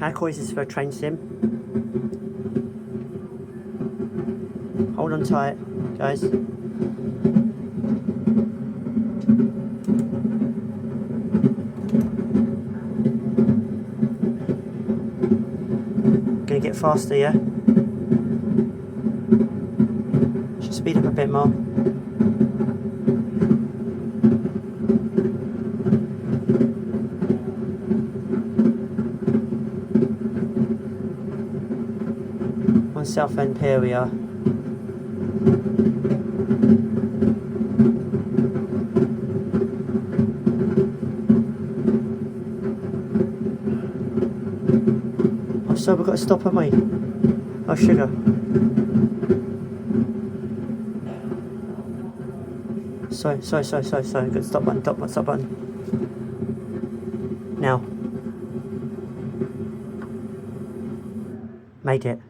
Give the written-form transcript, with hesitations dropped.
How cool is this for a train sim? Hold on tight, guys. Gonna get faster, yeah? Should speed up a bit more. On Southend pier we are. Oh, so we've got to stop, haven't we? Oh, sugar. Sorry. Got to stop button, stop button. Now. Made it.